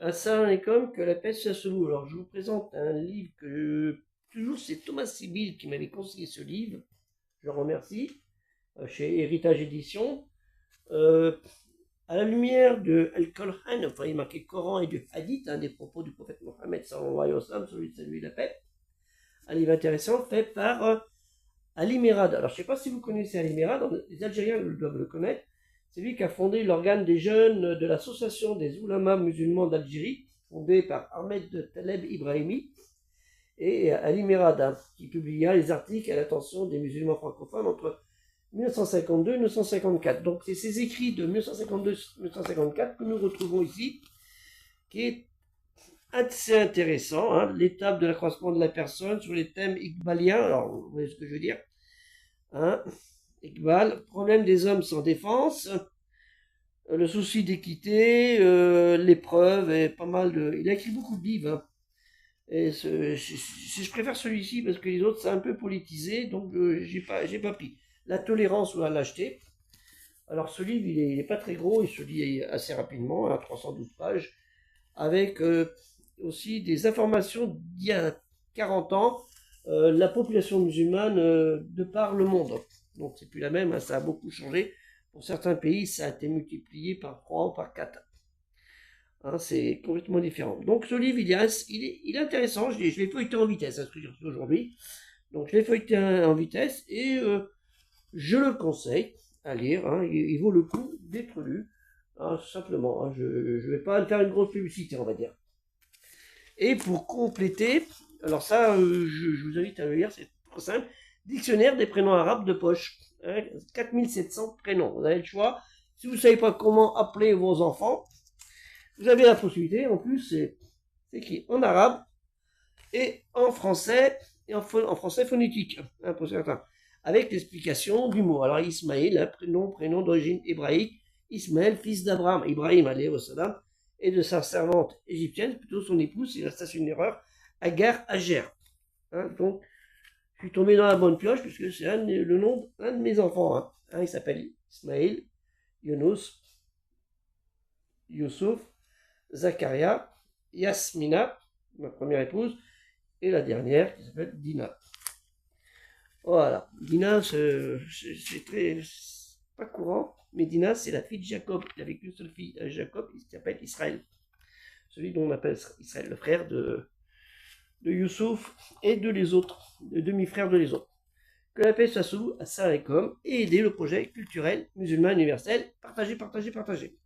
Assalamu alaikum, que la paix soit sur vous. Alors, je vous présente un livre que toujours c'est Thomas Sibyl qui m'avait conseillé ce livre. Je le remercie, chez Héritage Édition. Euh, à la lumière de Al-Qur'an, enfin, il est marqué Coran et du Hadith, des propos du prophète Mohammed sallallahu alayhi wa sallam, celui de salut et la paix. Un livre intéressant fait par Ali Merad. Alors, je ne sais pas si vous connaissez Ali Merad, les Algériens doivent le connaître. C'est lui qui a fondé l'organe des jeunes de l'association des oulémas musulmans d'Algérie, fondée par Ahmed Taleb Ibrahimi, et Ali Merad, qui publia les articles à l'attention des musulmans francophones entre 1952 et 1954. Donc c'est ces écrits de 1952-1954 que nous retrouvons ici, qui est assez intéressant, l'étape de l'accroissement de la personne sur les thèmes iqbaliens. Alors, vous voyez ce que je veux dire, Iqbal, problème des hommes sans défense, le souci d'équité, l'épreuve, et pas mal de... Il a écrit beaucoup de livres, et je préfère celui-ci parce que les autres, c'est un peu politisé, donc j'ai pas pris. La tolérance ou la lâcheté. Alors ce livre, il est pas très gros, il se lit assez rapidement, à 312 pages, avec aussi des informations d'il y a 40 ans, la population musulmane de par le monde. Donc c'est plus la même, ça a beaucoup changé. Pour certains pays, ça a été multiplié par 3 ou par 4. C'est complètement différent. Donc ce livre, il est intéressant. Je l'ai feuilleté en vitesse, ce que j'ai reçu aujourd'hui. Donc je l'ai feuilleté en vitesse et je le conseille à lire. Il vaut le coup d'être lu. Simplement, je ne vais pas faire une grosse publicité, on va dire. Et pour compléter, alors ça, je vous invite à le lire, c'est trop simple. Dictionnaire des prénoms arabes de poche. 4700 prénoms. Vous avez le choix. Si vous ne savez pas comment appeler vos enfants, vous avez la possibilité. En plus, c'est écrit en arabe et en français, français phonétique, pour certains, avec l'explication du mot. Alors, Ismaël, prénom d'origine hébraïque. Ismaël, fils d'Abraham, Ibrahim, alayhi wa sallam, et de sa servante égyptienne, plutôt son épouse, il reste une erreur, Agar Hager. Donc, je suis tombé dans la bonne pioche, puisque c'est le nom d'un de mes enfants. Il s'appelle Ismaël, Younous, Youssouf, Zakaria, Yasmina, ma première épouse, et la dernière qui s'appelle Dina. Voilà, Dina, c'est très pas courant, mais Dina, c'est la fille de Jacob. Il avait qu'une seule fille, Jacob, il s'appelle Israël. Celui dont on appelle Israël, le frère de Youssouf et de les autres, de demi-frères de les autres. Que la paix soit sous, assalamu alaikum, et aider le projet culturel musulman universel. Partagez, partagez, partagez.